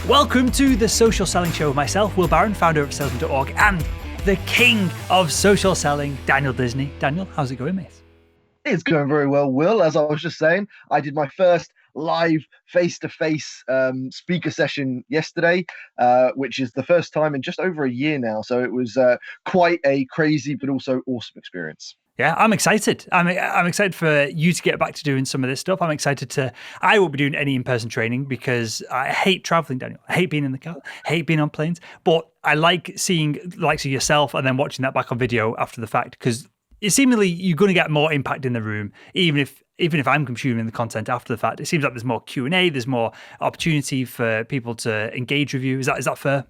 Welcome to the Social Selling Show with myself, Will Barron, founder of salesman.org, and the king of social selling, Daniel Disney. Daniel, how's it going, mate? It's going very well, Will. As I was just saying, I did my first live face-to-face speaker session yesterday, which is the first time in just over a year now. So it was quite a crazy but also awesome experience. Yeah, I'm excited. I'm excited for you to get back to doing some of this stuff. I won't be doing any in-person training because I hate traveling, Daniel. I hate being in the car, I hate being on planes, but I like seeing the likes of yourself and then watching that back on video after the fact, because it seemingly you're going to get more impact in the room, even if I'm consuming the content after the fact. It seems like there's more Q&A, there's more opportunity for people to engage with you. Is that fair?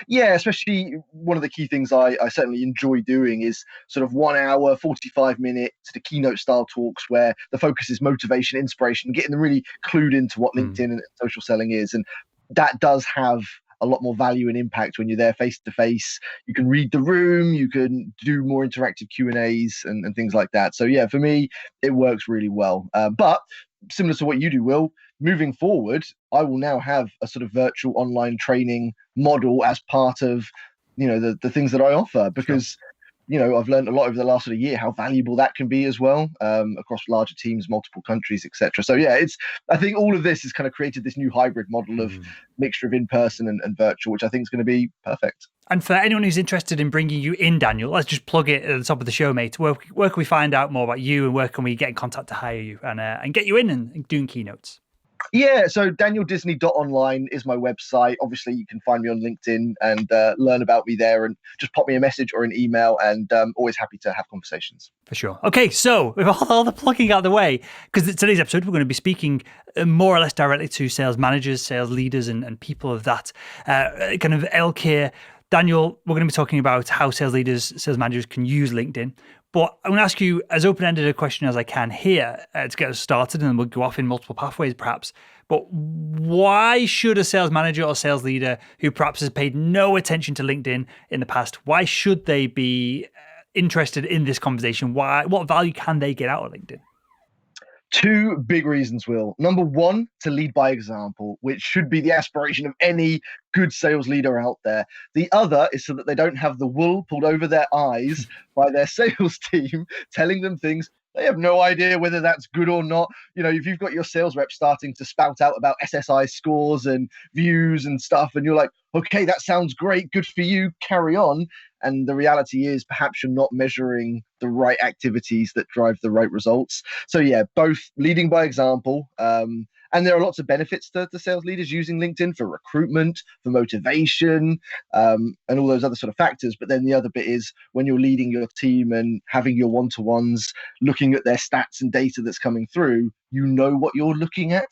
Yeah, especially one of the key things I certainly enjoy doing is sort of 1 hour, 45-minute sort of keynote style talks where the focus is motivation, inspiration, getting them really clued into what LinkedIn and social selling is. And that does have a lot more value and impact when you're there face to face. You can read the room, you can do more interactive Q&As and things like that. So yeah, for me, it works really well. But similar to what you do, Will, moving forward, I will now have a sort of virtual online training model as part of, the things that I offer, because I've learned a lot over the last sort of year how valuable that can be as well, across larger teams, multiple countries, etc. So yeah, I think all of this has kind of created this new hybrid model of mixture of in-person and virtual, which I think is going to be perfect. And for anyone who's interested in bringing you in, Daniel, let's just plug it at the top of the show, mate. Where can we find out more about you, and where can we get in contact to hire you and get you in and doing keynotes? Yeah, so danieldisney.online is my website. Obviously, you can find me on LinkedIn and learn about me there, and just pop me a message or an email, and always happy to have conversations. For sure. Okay, so with all the plugging out of the way, because today's episode, we're going to be speaking more or less directly to sales managers, sales leaders, and people of that kind of ilk here. Daniel, we're going to be talking about how sales leaders, sales managers can use LinkedIn. But I'm going to ask you as open-ended a question as I can here to get us started, and then we'll go off in multiple pathways perhaps. But why should a sales manager or sales leader who perhaps has paid no attention to LinkedIn in the past, why should they be interested in this conversation? What value can they get out of LinkedIn? Two big reasons, Will. Number one, to lead by example, which should be the aspiration of any good sales leader out there. The other is so that they don't have the wool pulled over their eyes by their sales team telling them things they have no idea whether that's good or not. If you've got your sales rep starting to spout out about SSI scores and views and stuff, and you're like, okay, that sounds great, good for you, carry on. And the reality is perhaps you're not measuring the right activities that drive the right results. So yeah, both leading by example. And there are lots of benefits to sales leaders using LinkedIn for recruitment, for motivation, and all those other sort of factors. But then the other bit is when you're leading your team and having your one-to-ones, looking at their stats and data that's coming through, you know what you're looking at,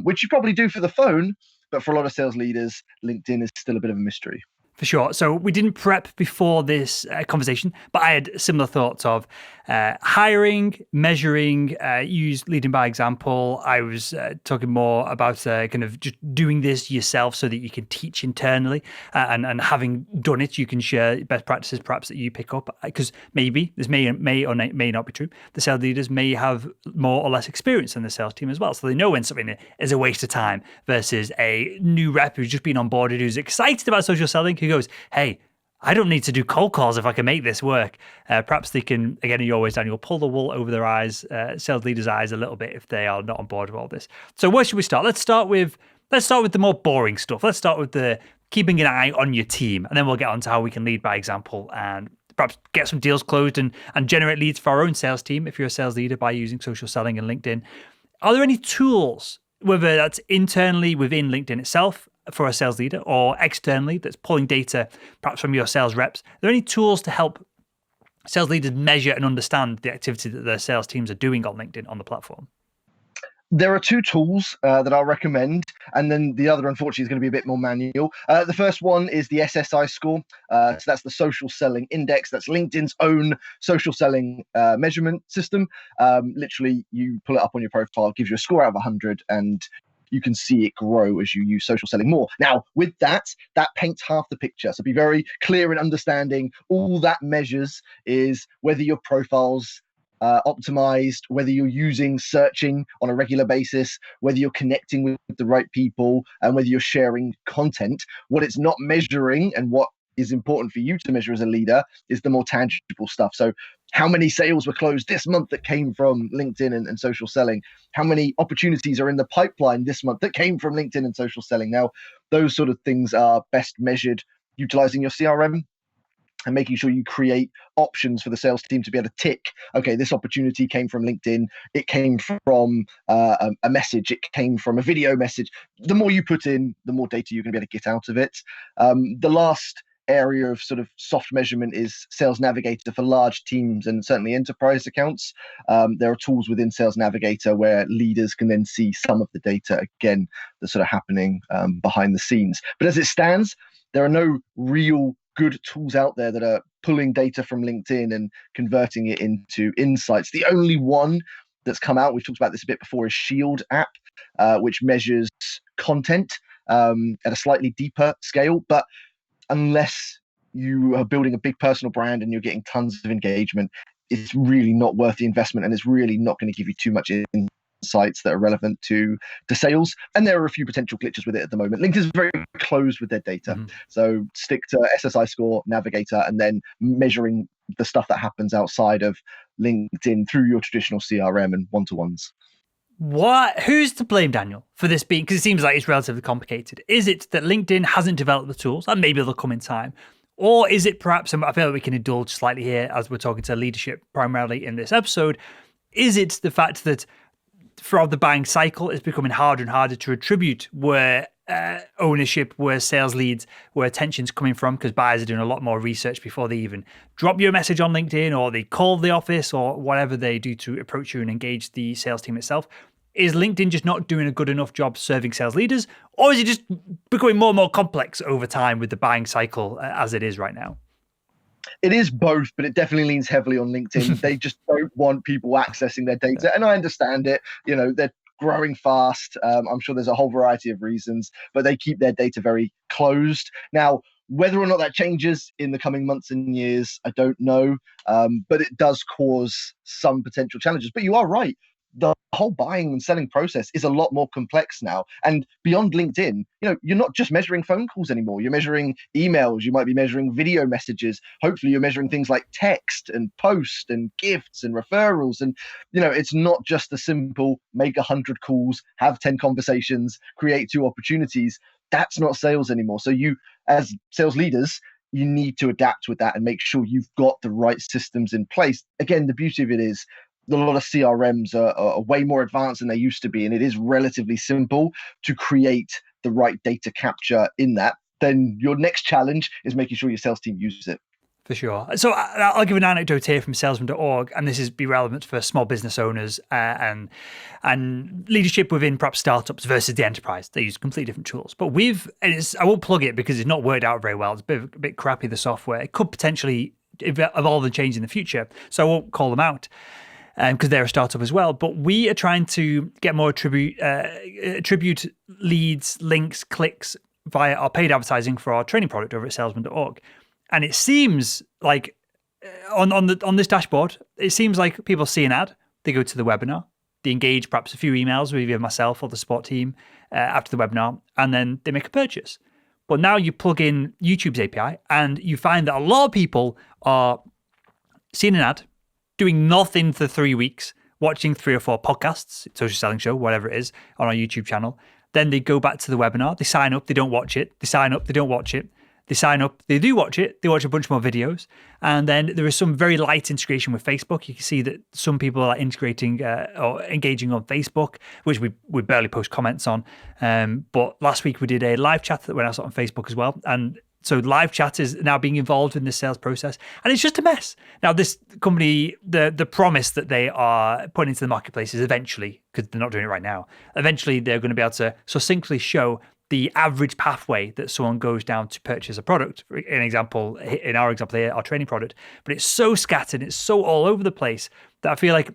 which you probably do for the phone. But for a lot of sales leaders, LinkedIn is still a bit of a mystery. For sure. So we didn't prep before this conversation, but I had similar thoughts of hiring, measuring, use leading by example. I was talking more about kind of just doing this yourself so that you can teach internally, and having done it, you can share best practices perhaps that you pick up, because maybe this may or may not be true. The sales leaders may have more or less experience than the sales team as well. So they know when something is a waste of time versus a new rep who's just been onboarded, who's excited about social selling, who goes, hey, I don't need to do cold calls if I can make this work. Perhaps they can, again, you always, Daniel, pull the wool over their eyes, sales leaders' eyes a little bit if they are not on board with all this. So where should we start? Let's start with the more boring stuff. Let's start with the keeping an eye on your team, and then we'll get on to how we can lead by example and perhaps get some deals closed and generate leads for our own sales team if you're a sales leader by using social selling and LinkedIn. Are there any tools, whether that's internally within LinkedIn itself, for a sales leader, or externally that's pulling data perhaps from your sales reps? Are there any tools to help sales leaders measure and understand the activity that their sales teams are doing on LinkedIn on the platform? There are two tools that I'll recommend, and then the other, unfortunately, is going to be a bit more manual. The first one is the SSI score. So that's the Social Selling Index. That's LinkedIn's own social selling measurement system. Literally, you pull it up on your profile, it gives you a score out of 100, and you can see it grow as you use social selling more. Now, with that paints half the picture. So be very clear in understanding all that measures is whether your profiles optimized, whether you're using searching on a regular basis, whether you're connecting with the right people, and whether you're sharing content. What it's not measuring, and what is important for you to measure as a leader, is the more tangible stuff. So how many sales were closed this month that came from LinkedIn and social selling? How many opportunities are in the pipeline this month that came from LinkedIn and social selling? Now, those sort of things are best measured utilizing your CRM and making sure you create options for the sales team to be able to tick, okay, this opportunity came from LinkedIn, it came from a message, it came from a video message. The more you put in, the more data you're going to be able to get out of it. The last area of sort of soft measurement is Sales Navigator for large teams and certainly enterprise accounts. There are tools within Sales Navigator where leaders can then see some of the data, again, that's sort of happening behind the scenes. But as it stands, there are no real good tools out there that are pulling data from LinkedIn and converting it into insights. The only one that's come out, we've talked about this a bit before, is Shield app, which measures content at a slightly deeper scale. But unless you are building a big personal brand and you're getting tons of engagement, it's really not worth the investment, and it's really not going to give you too much insights that are relevant to sales. And there are a few potential glitches with it at the moment. LinkedIn is very closed with their data. So stick to SSI score, Navigator, and then measuring the stuff that happens outside of LinkedIn through your traditional CRM and one-to-ones. Who's to blame, Daniel, for this being, because it seems like it's relatively complicated? Is it that LinkedIn hasn't developed the tools, and maybe they'll come in time? Or is it perhaps, and I feel like we can indulge slightly here as we're talking to leadership primarily in this episode, is it the fact that throughout the buying cycle, it's becoming harder and harder to attribute where ownership, where sales leads, where attention's coming from, because buyers are doing a lot more research before they even drop you a message on LinkedIn, or they call the office, or whatever they do to approach you and engage the sales team itself? Is LinkedIn just not doing a good enough job serving sales leaders, or is it just becoming more and more complex over time with the buying cycle as it is right now? It is both, but it definitely leans heavily on LinkedIn. They just don't want people accessing their data. And I understand it. You know, they're growing fast. I'm sure there's a whole variety of reasons, but they keep their data very closed. Now, whether or not that changes in the coming months and years, I don't know. But it does cause some potential challenges. But you are right. The whole buying and selling process is a lot more complex now. And beyond LinkedIn, you know, you're not just measuring phone calls anymore. You're measuring emails. You might be measuring video messages. Hopefully you're measuring things like text and post and gifts and referrals. And, you know, it's not just a simple make 100 calls, have 10 conversations, create 2 opportunities. That's not sales anymore. So you, as sales leaders, you need to adapt with that and make sure you've got the right systems in place. Again, the beauty of it is, a lot of CRMs are way more advanced than they used to be, and it is relatively simple to create the right data capture in that. Then your next challenge is making sure your sales team uses it. For sure. So I'll give an anecdote here from salesman.org, and this is be relevant for small business owners and leadership within perhaps startups versus the enterprise. They use completely different tools. But I won't plug it because it's not worked out very well. It's a bit crappy, the software. It could potentially evolve and change in the future. So I won't call them out, because they're a startup as well. But we are trying to get more attribute leads, links, clicks via our paid advertising for our training product over at salesman.org. And it seems like on this dashboard, it seems like people see an ad, they go to the webinar, they engage perhaps a few emails with either myself or the support team after the webinar, and then they make a purchase. But now you plug in YouTube's API and you find that a lot of people are seeing an ad, doing nothing for 3 weeks, watching 3 or 4 podcasts, social selling show, whatever it is, on our YouTube channel. Then they go back to the webinar, they sign up, they don't watch it, they sign up, they don't watch it, they sign up, they do watch it, they watch a bunch more videos. And then there is some very light integration with Facebook. You can see that some people are integrating or engaging on Facebook, which we barely post comments on. But last week we did a live chat that went out on Facebook as well. And so live chat is now being involved in the sales process, and it's just a mess. Now, this company, the promise that they are putting into the marketplace is eventually, because they're not doing it right now, eventually they're going to be able to succinctly show the average pathway that someone goes down to purchase a product. In our example here, our training product. But it's so scattered, it's so all over the place that I feel like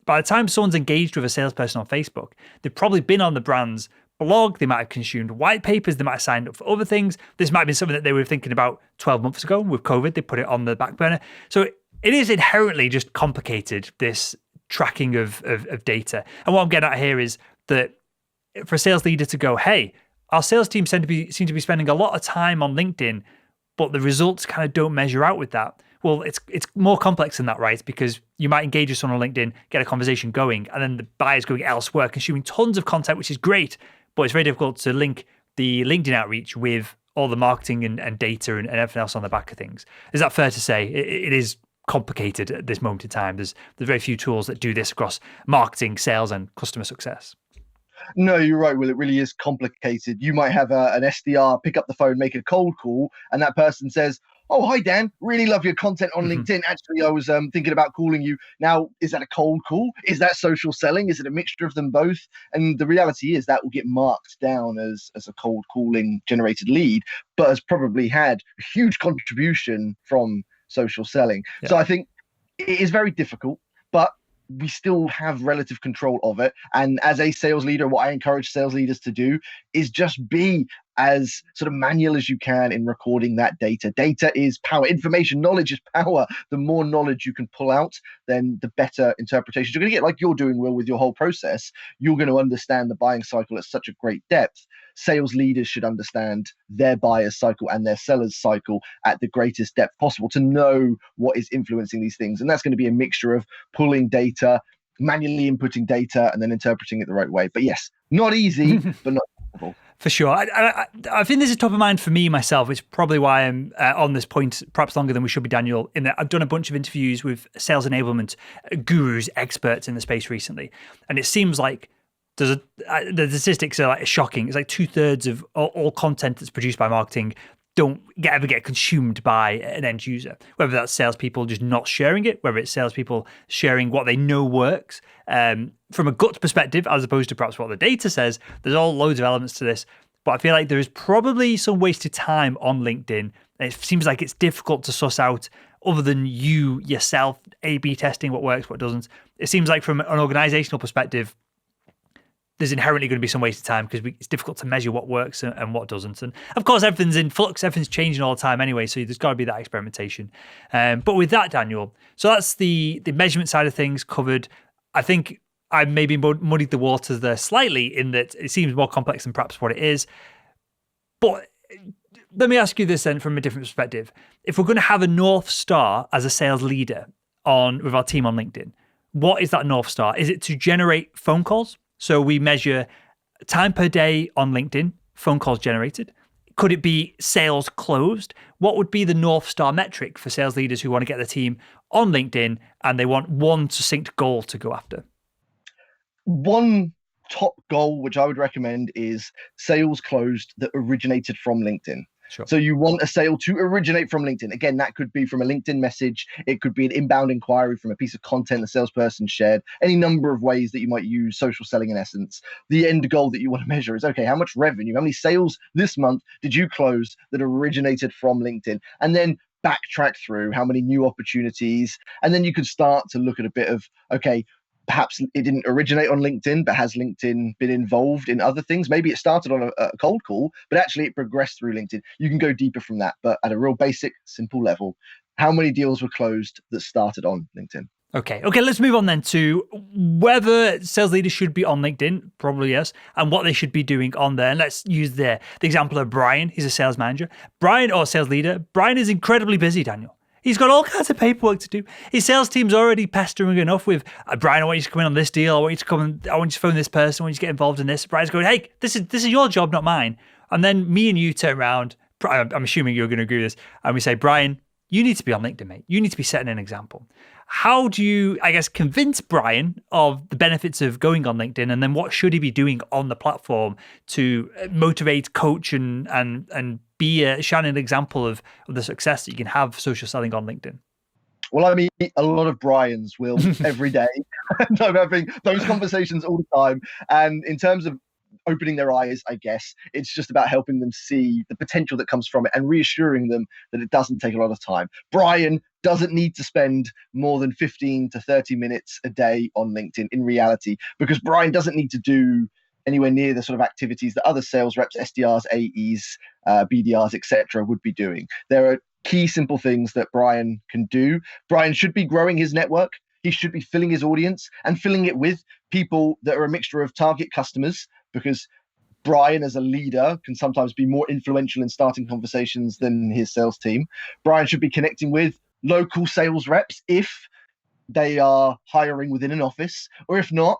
by the time someone's engaged with a salesperson on Facebook, they've probably been on the brand's blog, they might have consumed white papers, they might have signed up for other things. This might be something that they were thinking about 12 months ago with COVID. They put it on the back burner. So it is inherently just complicated, this tracking of data. And what I'm getting at here is that for a sales leader to go, hey, our sales team seem to be spending a lot of time on LinkedIn, but the results kind of don't measure out with that. Well, it's more complex than that, right? Because you might engage with someone on LinkedIn, get a conversation going, and then the buyer's going elsewhere, consuming tons of content, which is great, but it's very difficult to link the LinkedIn outreach with all the marketing and data and everything else on the back of things. Is that fair to say? It is complicated at this moment in time. There's very few tools that do this across marketing, sales, and customer success. No, you're right, Will. It really is complicated. You might have an SDR pick up the phone, make a cold call, and that person says, "Oh, hi, Dan. Really love your content on LinkedIn. Actually, I was thinking about calling you." Now, is that a cold call? Is that social selling? Is it a mixture of them both? And the reality is that will get marked down as a cold calling generated lead, but has probably had a huge contribution from social selling. Yeah. So I think it is very difficult, but we still have relative control of it. And as a sales leader, what I encourage sales leaders to do is just be as sort of manual as you can in recording that data. Data is power. Information, knowledge is power. The more knowledge you can pull out, then the better interpretations you're going to get, like you're doing, Will, with your whole process. You're going to understand the buying cycle at such a great depth. Sales leaders should understand their buyer's cycle and their seller's cycle at the greatest depth possible to know what is influencing these things. And that's going to be a mixture of pulling data, manually inputting data, and then interpreting it the right way. But yes, not easy, but not possible. For sure. I think this is top of mind for me myself, which is probably why I'm on this point perhaps longer than we should be, Daniel, in that I've done a bunch of interviews with sales enablement gurus, experts in the space recently. And it seems like the statistics are like shocking. It's like 2/3 of all content that's produced by marketing don't ever get consumed by an end user, whether that's salespeople just not sharing it, whether it's salespeople sharing what they know works. From a gut perspective, as opposed to perhaps what the data says, there's all loads of elements to this. But I feel like there is probably some wasted time on LinkedIn. And it seems like it's difficult to suss out, other than you yourself A/B testing what works, what doesn't. It seems like from an organizational perspective, there's inherently going to be some wasted time because it's difficult to measure what works and what doesn't. And of course, everything's in flux, everything's changing all the time anyway, so there's got to be that experimentation. But with that, Daniel, so that's the measurement side of things covered. I think I maybe muddied the waters there slightly in that it seems more complex than perhaps what it is. But let me ask you this then from a different perspective. If we're going to have a North Star as a sales leader with our team on LinkedIn, what is that North Star? Is it to generate phone calls? So we measure time per day on LinkedIn, phone calls generated. Could it be sales closed? What would be the North Star metric for sales leaders who want to get their team on LinkedIn and they want one succinct goal to go after? One top goal, which I would recommend, is sales closed that originated from LinkedIn. Sure. So you want a sale to originate from LinkedIn. Again, that could be from a LinkedIn message. It could be an inbound inquiry from a piece of content the salesperson shared. Any number of ways that you might use social selling in essence. The end goal that you want to measure is, okay, how much revenue, how many sales this month did you close that originated from LinkedIn? And then backtrack through how many new opportunities. And then you could start to look at a bit of, okay, perhaps it didn't originate on LinkedIn, but has LinkedIn been involved in other things? Maybe it started on a cold call, but actually it progressed through LinkedIn. You can go deeper from that, but at a real basic, simple level, how many deals were closed that started on LinkedIn? Okay, let's move on then to whether sales leaders should be on LinkedIn, probably yes, and what they should be doing on there. And let's use the example of Brian. He's a sales manager. Sales leader. Brian is incredibly busy, Daniel. He's got all kinds of paperwork to do. His sales team's already pestering enough with, Brian, I want you to come in on this deal. I want you to phone this person. I want you to get involved in this. Brian's going, hey, this is your job, not mine. And then me and you turn around. I'm assuming you're going to agree with this. And we say, Brian, you need to be on LinkedIn, mate. You need to be setting an example. How do you, convince Brian of the benefits of going on LinkedIn? And then what should he be doing on the platform to motivate, coach, and be a shining example of the success that you can have social selling on LinkedIn? Well, I meet a lot of Brians, Will, every day. I'm having those conversations all the time. And in terms of opening their eyes, I guess, it's just about helping them see the potential that comes from it and reassuring them that it doesn't take a lot of time. Brian doesn't need to spend more than 15 to 30 minutes a day on LinkedIn in reality, because Brian doesn't need to do anywhere near the sort of activities that other sales reps, SDRs, AEs, BDRs, etc. would be doing. There are key simple things that Brian can do. Brian should be growing his network. He should be filling his audience and filling it with people that are a mixture of target customers, because Brian, as a leader, can sometimes be more influential in starting conversations than his sales team. Brian should be connecting with local sales reps if they are hiring within an office, or if not,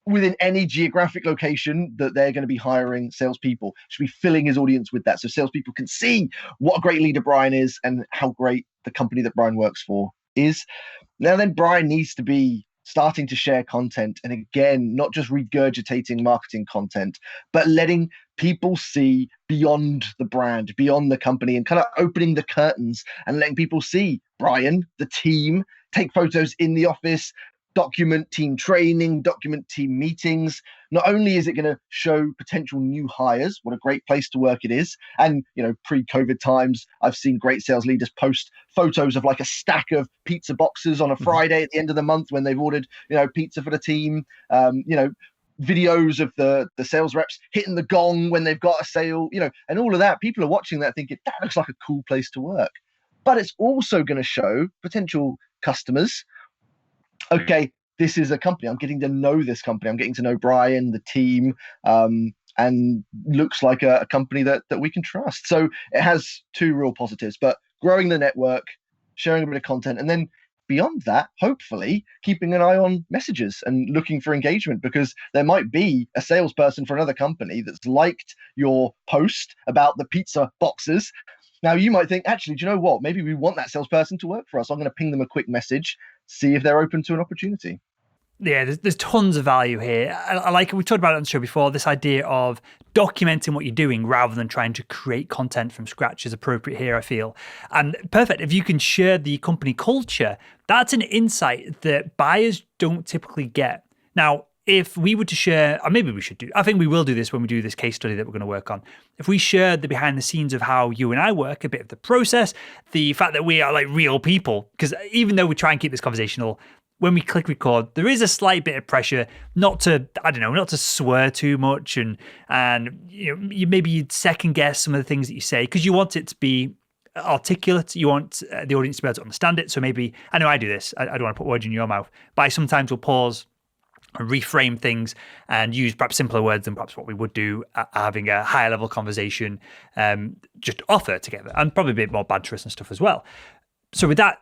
within any geographic location that they're going to be hiring salespeople. Should be filling his audience with that, so salespeople can see what a great leader Brian is and how great the company that Brian works for is. Now then, Brian needs to be starting to share content, and again, not just regurgitating marketing content, but letting people see beyond the brand, beyond the company, and kind of opening the curtains and letting people see Brian, the team, take photos in the office, document team training, document team meetings. Not only is it going to show potential new hires what a great place to work it is, and pre-COVID times, I've seen great sales leaders post photos of like a stack of pizza boxes on a Friday at the end of the month when they've ordered pizza for the team. Videos of the sales reps hitting the gong when they've got a sale, and all of that. People are watching that thinking that looks like a cool place to work. But it's also going to show potential customers, okay, this is a company. I'm getting to know this company. I'm getting to know Brian, the team, and looks like a company that we can trust. So it has two real positives, but growing the network, sharing a bit of content, and then beyond that, hopefully keeping an eye on messages and looking for engagement, because there might be a salesperson for another company that's liked your post about the pizza boxes. Now, you might think, actually, do you know what? Maybe we want that salesperson to work for us. I'm going to ping them a quick message, see if they're open to an opportunity. Yeah, there's tons of value here. I like, we talked about it on the show before, this idea of documenting what you're doing rather than trying to create content from scratch is appropriate here, I feel. And perfect, if you can share the company culture, that's an insight that buyers don't typically get. Now, if we were to share, or maybe we should do, I think we will do this when we do this case study that we're going to work on. If we shared the behind the scenes of how you and I work, a bit of the process, the fact that we are like real people, because even though we try and keep this conversational, when we click record, there is a slight bit of pressure not to swear too much, and maybe you'd second guess some of the things that you say because you want it to be articulate. You want the audience to be able to understand it. So maybe, I know I do this, I don't want to put words in your mouth, but I sometimes will pause and reframe things and use perhaps simpler words than perhaps what we would do having a higher level conversation, just offer together, and probably a bit more banterous and stuff as well. So with that,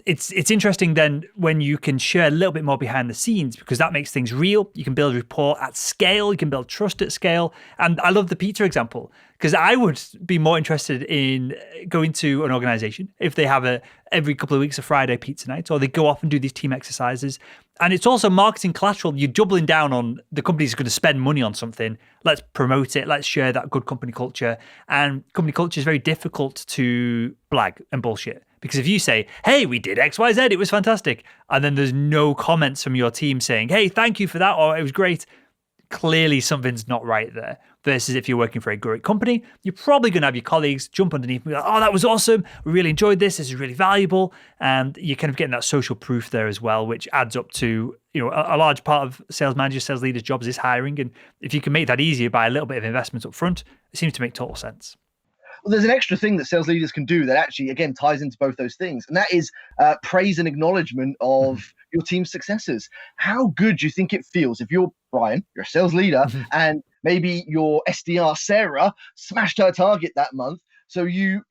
it's interesting then when you can share a little bit more behind the scenes, because that makes things real. You can build rapport at scale. You can build trust at scale. And I love the pizza example, because I would be more interested in going to an organization if they have every couple of weeks a Friday pizza night, or they go off and do these team exercises. And it's also marketing collateral. You're doubling down on the company's going to spend money on something. Let's promote it. Let's share that good company culture. And company culture is very difficult to blag and bullshit. Because if you say, hey, we did X, Y, Z, it was fantastic, and then there's no comments from your team saying, hey, thank you for that, or it was great, clearly something's not right there. Versus if you're working for a great company, you're probably going to have your colleagues jump underneath and be like, oh, that was awesome. We really enjoyed this. This is really valuable. And you're kind of getting that social proof there as well, which adds up to, a large part of sales managers, sales leaders' jobs is hiring. And if you can make that easier by a little bit of investment up front, it seems to make total sense. Well, there's an extra thing that sales leaders can do that actually, again, ties into both those things. And that is praise and acknowledgement of your team's successes. How good do you think it feels if you're Brian, you're a sales leader, and maybe your SDR, Sarah, smashed her target that month? So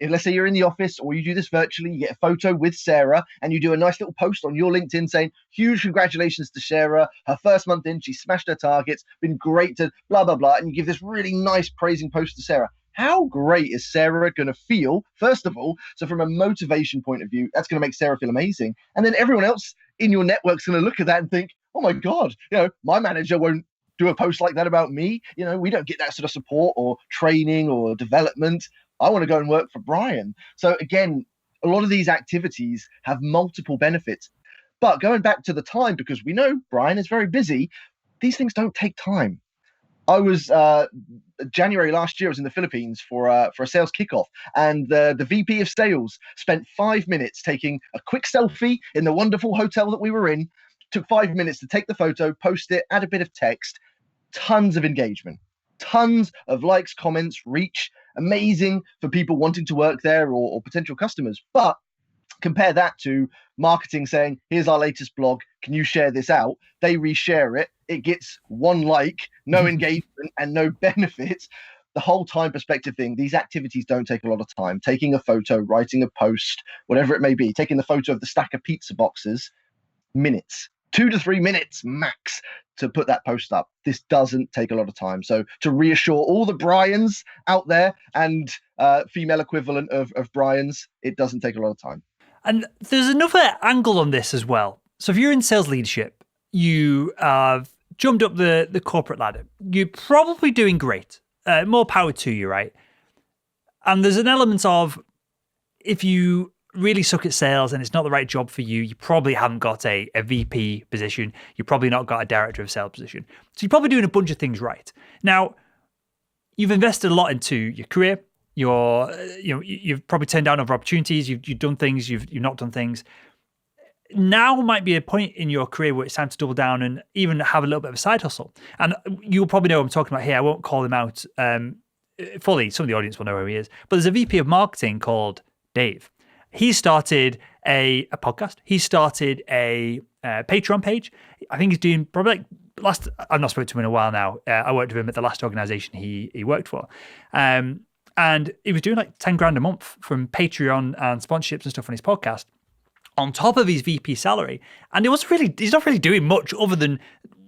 let's say you're in the office or you do this virtually, you get a photo with Sarah and you do a nice little post on your LinkedIn saying, huge congratulations to Sarah. Her first month in, she smashed her targets, been great to blah, blah, blah. And you give this really nice praising post to Sarah. How great is Sarah going to feel, first of all? So from a motivation point of view, that's going to make Sarah feel amazing. And then everyone else in your network's going to look at that and think, oh my God, my manager won't do a post like that about me. We don't get that sort of support or training or development. I want to go and work for Brian. So again, a lot of these activities have multiple benefits. But going back to the time, because we know Brian is very busy, these things don't take time. I was January last year, I was in the Philippines for a sales kickoff, and the VP of sales spent 5 minutes taking a quick selfie in the wonderful hotel that we were in. Took 5 minutes to take the photo, post it, add a bit of text. Tons of engagement, tons of likes, comments, reach. amazing for people wanting to work there or potential customers. But compare that to marketing saying, here's our latest blog, can you share this out? They reshare it, it gets one like, no engagement and no benefits. The whole time perspective thing, these activities don't take a lot of time. Taking a photo, writing a post, whatever it may be, taking the photo of the stack of pizza boxes, minutes, 2 to 3 minutes max to put that post up. This doesn't take a lot of time. So to reassure all the Brians out there and female equivalent of Brians, it doesn't take a lot of time. And there's another angle on this as well. So if you're in sales leadership, you have jumped up the corporate ladder. You're probably doing great. More power to you, right? And there's an element of, if you really suck at sales and it's not the right job for you, you probably haven't got a VP position. You've probably not got a director of sales position. So you're probably doing a bunch of things right. Now, you've invested a lot into your career. You've probably turned down other opportunities. You've done things. You've not done things. Now might be a point in your career where it's time to double down and even have a little bit of a side hustle. And you'll probably know what I'm talking about here. I won't call him out fully. Some of the audience will know who he is. But there's a VP of marketing called Dave. He started a podcast. He started a Patreon page. I think he's doing probably I've not spoken to him in a while now. I worked with him at the last organization he worked for. And he was doing like 10 grand a month from Patreon and sponsorships and stuff on his podcast, on top of his VP salary. And he's not really doing much other than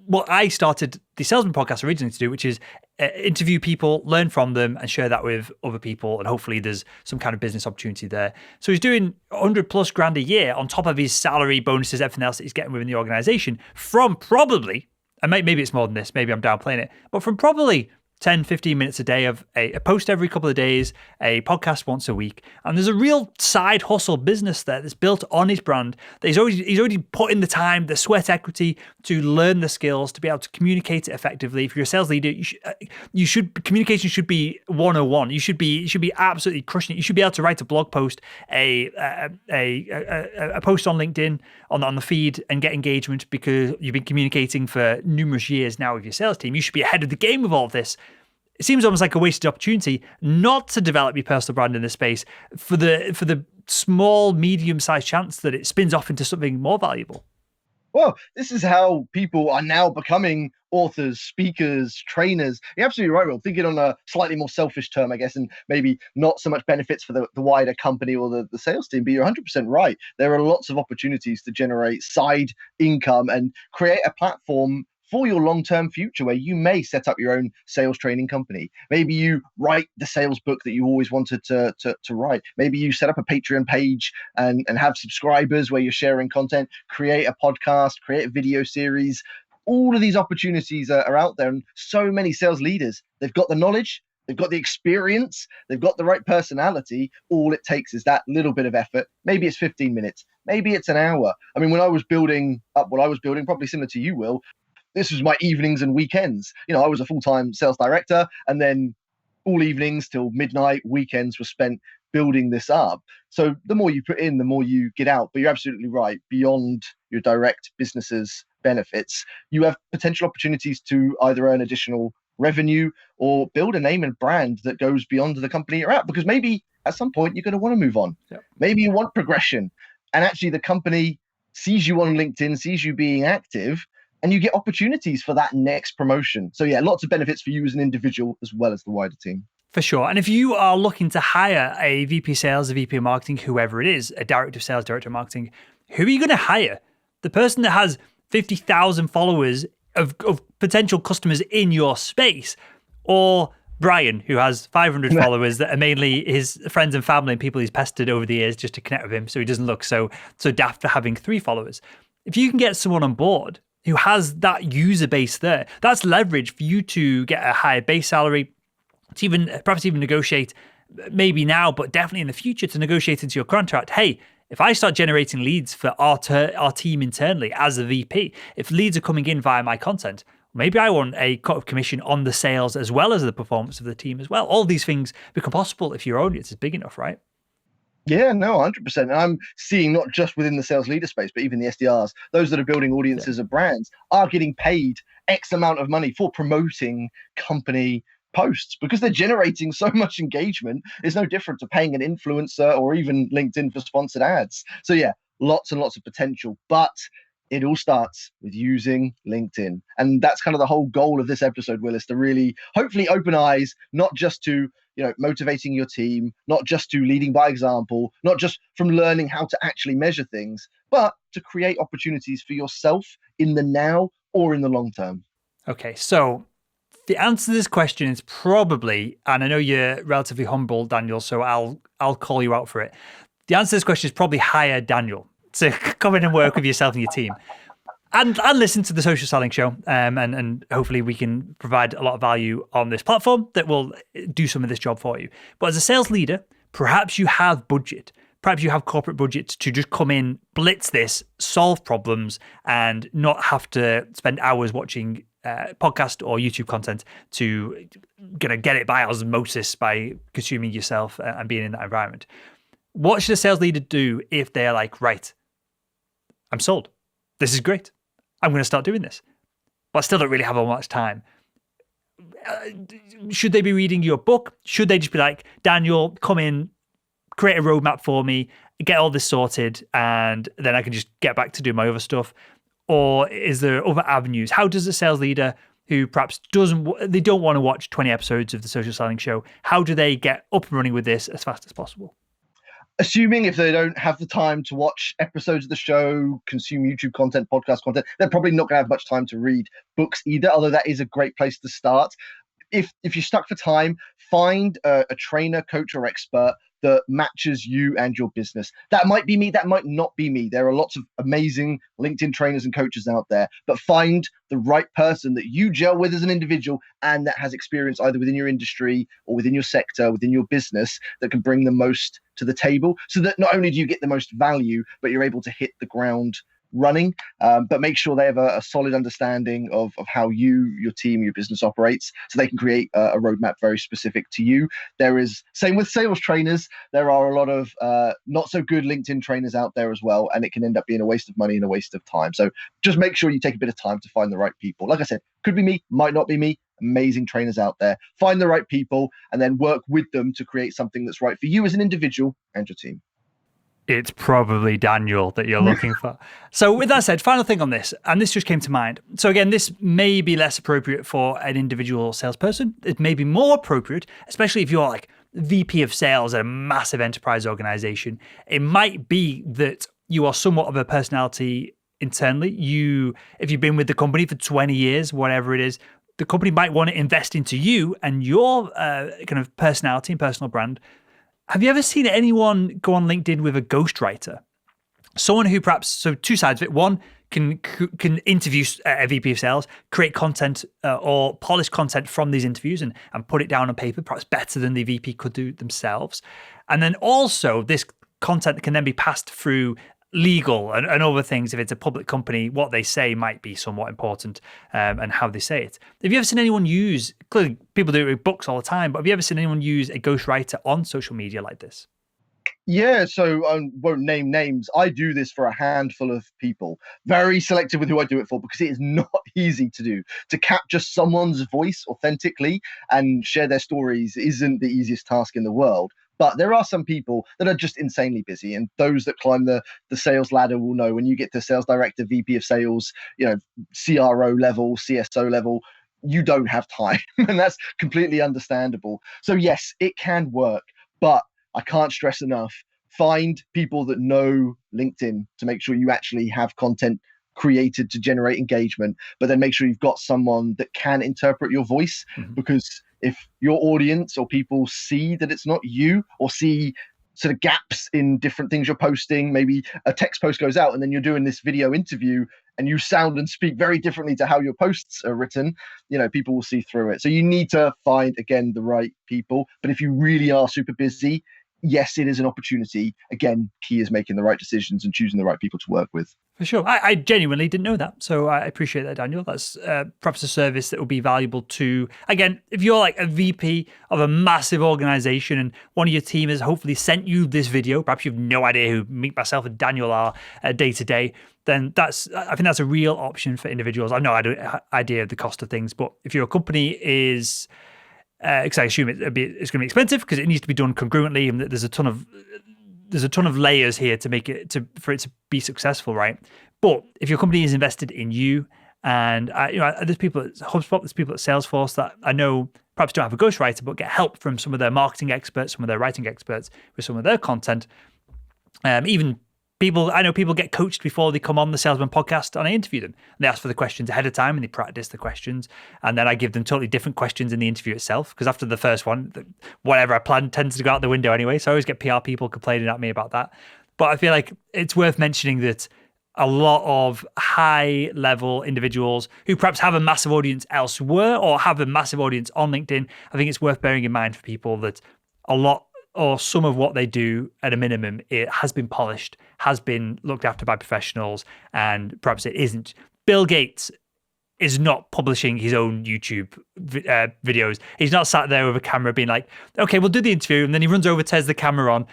what I started the Salesman podcast originally to do, which is interview people, learn from them, and share that with other people. And hopefully there's some kind of business opportunity there. So he's doing 100 plus grand a year on top of his salary, bonuses, everything else that he's getting within the organization from probably, and maybe it's more than this, maybe I'm downplaying it, but from probably 10, 15 minutes a day of a post every couple of days, a podcast once a week. And there's a real side hustle business there that's built on his brand, that he's already put in the time, the sweat equity to learn the skills, to be able to communicate it effectively. If you're a sales leader, communication should be 101. You should be absolutely crushing it. You should be able to write a blog post, a post on LinkedIn, on the feed, and get engagement because you've been communicating for numerous years now with your sales team. You should be ahead of the game with all of this. It seems almost like a wasted opportunity not to develop your personal brand in this space for the small, medium-sized chance that it spins off into something more valuable. Well, this is how people are now becoming authors, speakers, trainers. You're absolutely right, Will. Thinking on a slightly more selfish term, I guess, and maybe not so much benefits for the wider company or the sales team, but you're 100% right. There are lots of opportunities to generate side income and create a platform for your long-term future where you may set up your own sales training company. Maybe you write the sales book that you always wanted to write. Maybe you set up a Patreon page and have subscribers where you're sharing content, create a podcast, create a video series. All of these opportunities are out there, and so many sales leaders, they've got the knowledge, they've got the experience, they've got the right personality. All it takes is that little bit of effort. Maybe it's 15 minutes, maybe it's an hour. I mean, when I was building up what I was building, probably similar to you, Will, this was my evenings and weekends. I was a full-time sales director, and then all evenings till midnight, weekends were spent building this up. So the more you put in, the more you get out. But you're absolutely right. Beyond your direct business's benefits, you have potential opportunities to either earn additional revenue or build a name and brand that goes beyond the company you're at. Because maybe at some point you're going to want to move on. Yep. Maybe you want progression. And actually the company sees you on LinkedIn, sees you being active, and you get opportunities for that next promotion. So yeah, lots of benefits for you as an individual as well as the wider team. For sure. And if you are looking to hire a VP sales, a VP of marketing, whoever it is, a director of sales, director of marketing, who are you going to hire? The person that has 50,000 followers of potential customers in your space, or Brian, who has 500 followers that are mainly his friends and family and people he's pestered over the years just to connect with him so he doesn't look so daft for having 3 followers. If you can get someone on board who has that user base there, that's leverage for you to get a higher base salary, to perhaps even negotiate, maybe now, but definitely in the future, to negotiate into your contract. Hey, if I start generating leads for our team internally as a VP, if leads are coming in via my content, maybe I want a cut of commission on the sales as well as the performance of the team as well. All these things become possible if your audience is big enough, right? Yeah, no, 100%. And I'm seeing not just within the sales leader space, but even the SDRs, those that are building audiences of brands are getting paid X amount of money for promoting company posts because they're generating so much engagement. It's no different to paying an influencer or even LinkedIn for sponsored ads. So yeah, lots and lots of potential, but it all starts with using LinkedIn. And that's kind of the whole goal of this episode, Will, is to really hopefully open eyes, not just to, motivating your team, not just to leading by example, not just from learning how to actually measure things, but to create opportunities for yourself in the now or in the long term. Okay, so the answer to this question is probably, and I know you're relatively humble, Daniel, so I'll call you out for it. The answer to this question is probably hire Daniel to come in and work with yourself and your team. And listen to the Social Selling Show, and hopefully we can provide a lot of value on this platform that will do some of this job for you. But as a sales leader, perhaps you have budget. Perhaps you have corporate budget to just come in, blitz this, solve problems, and not have to spend hours watching podcast or YouTube content to get it by osmosis by consuming yourself and being in that environment. What should a sales leader do if they're like, right, I'm sold. This is great. I'm going to start doing this, but I still don't really have all much time. Should they be reading your book? Should they just be like, Daniel, come in, create a roadmap for me, get all this sorted, and then I can just get back to doing my other stuff? Or is there other avenues? How does a sales leader who perhaps don't want to watch 20 episodes of the Social Selling Show, how do they get up and running with this as fast as possible? Assuming if they don't have the time to watch episodes of the show, consume YouTube content, podcast content, they're probably not going to have much time to read books either, although that is a great place to start. If you're stuck for time, find a trainer, coach, or expert that matches you and your business. That might be me, that might not be me. There are lots of amazing LinkedIn trainers and coaches out there, but find the right person that you gel with as an individual and that has experience either within your industry or within your sector, within your business, that can bring the most to the table, so that not only do you get the most value, but you're able to hit the ground running, but make sure they have a solid understanding of how you, your team, your business operates, so they can create a roadmap very specific to you. There is, same with sales trainers, there are a lot of not so good LinkedIn trainers out there as well, and it can end up being a waste of money and a waste of time. So just make sure you take a bit of time to find the right people. Like I said, could be me, might not be me. Amazing trainers out there. Find the right people and then work with them to create something that's right for you as an individual and your team. It's probably Daniel that you're looking for. So with that said, final thing on this, and this just came to mind. So again, this may be less appropriate for an individual salesperson. It may be more appropriate, especially if you're like VP of sales at a massive enterprise organization. It might be that you are somewhat of a personality internally. If you've been with the company for 20 years, whatever it is, the company might want to invest into you and your kind of personality and personal brand. Have you ever seen anyone go on LinkedIn with a ghostwriter? Someone who perhaps, so two sides of it. One, can interview a VP of sales, create content or polish content from these interviews and put it down on paper, perhaps better than the VP could do themselves. And then also this content can then be passed through legal and other things. If it's a public company, what they say might be somewhat important, and how they say it. Have you ever seen anyone use, clearly people do it with books all the time, but have you ever seen anyone use a ghostwriter on social media like this? Yeah, so I won't name names. I do this for a handful of people. Very selective with who I do it for, because it is not easy to do. To capture someone's voice authentically and share their stories isn't the easiest task in the world. But there are some people that are just insanely busy, and those that climb the sales ladder will know when you get to sales director, VP of sales, CRO level, CSO level, you don't have time, and that's completely understandable. So yes, it can work, but I can't stress enough, find people that know LinkedIn to make sure you actually have content created to generate engagement, but then make sure you've got someone that can interpret your voice, because if your audience or people see that it's not you, or see sort of gaps in different things you're posting, maybe a text post goes out and then you're doing this video interview and you sound and speak very differently to how your posts are written, people will see through it. So you need to find, again, the right people. But if you really are super busy, yes, it is an opportunity. Again, key is making the right decisions and choosing the right people to work with. For sure. I genuinely didn't know that. So I appreciate that, Daniel. That's perhaps a service that will be valuable to, again, if you're like a VP of a massive organization and one of your team has hopefully sent you this video, perhaps you have no idea who myself and Daniel are day to day, then I think that's a real option for individuals. I have no idea of the cost of things, but if your company is because I assume it's going to be expensive because it needs to be done congruently, and there's a ton of layers here to make it for it to be successful, right? But if your company is invested in you, and there's people at HubSpot, there's people at Salesforce that I know perhaps don't have a ghostwriter, but get help from some of their marketing experts, some of their writing experts with some of their content. Even I know people get coached before they come on the Salesman podcast, and I interview them. And they ask for the questions ahead of time, and they practice the questions, and then I give them totally different questions in the interview itself. Because after the first one, whatever I planned tends to go out the window anyway. So I always get PR people complaining at me about that. But I feel like it's worth mentioning that a lot of high-level individuals who perhaps have a massive audience elsewhere or have a massive audience on LinkedIn, I think it's worth bearing in mind for people that a lot or some of what they do at a minimum, it has been polished, has been looked after by professionals, and perhaps it isn't. Bill Gates is not publishing his own YouTube videos. He's not sat there with a camera being like, okay, we'll do the interview. And then he runs over, turns the camera on,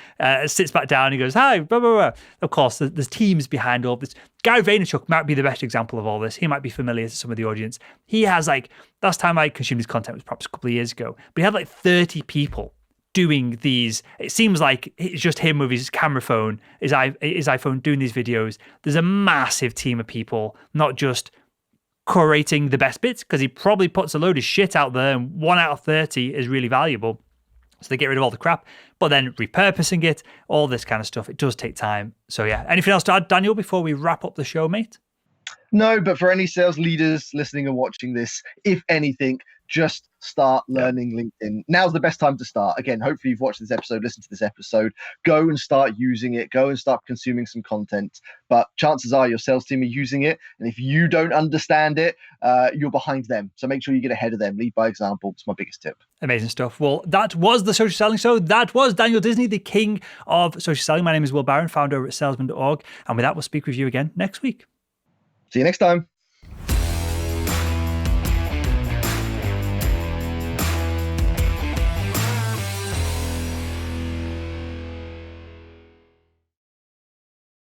sits back down, and he goes, hi, blah, blah, blah. Of course, there's teams behind all this. Gary Vaynerchuk might be the best example of all this. He might be familiar to some of the audience. He has last time I consumed his content was perhaps a couple of years ago, but he had 30 people doing these. It seems like it's just him with his camera phone, his iPhone doing these videos. There's a massive team of people, not just curating the best bits, because he probably puts a load of shit out there and 1 out of 30 is really valuable. So they get rid of all the crap, but then repurposing it, all this kind of stuff, it does take time. So yeah, anything else to add, Daniel, before we wrap up the show, mate? No, but for any sales leaders listening and watching this, if anything, just start learning LinkedIn. Now's the best time to start. Again, hopefully you've watched this episode, listened to this episode. Go and start using it. Go and start consuming some content. But chances are your sales team are using it. And if you don't understand it, you're behind them. So make sure you get ahead of them. Lead by example. It's my biggest tip. Amazing stuff. Well, that was the Social Selling Show. That was Daniel Disney, the king of social selling. My name is Will Barron, founder over at salesman.org. And with that, we'll speak with you again next week. See you next time.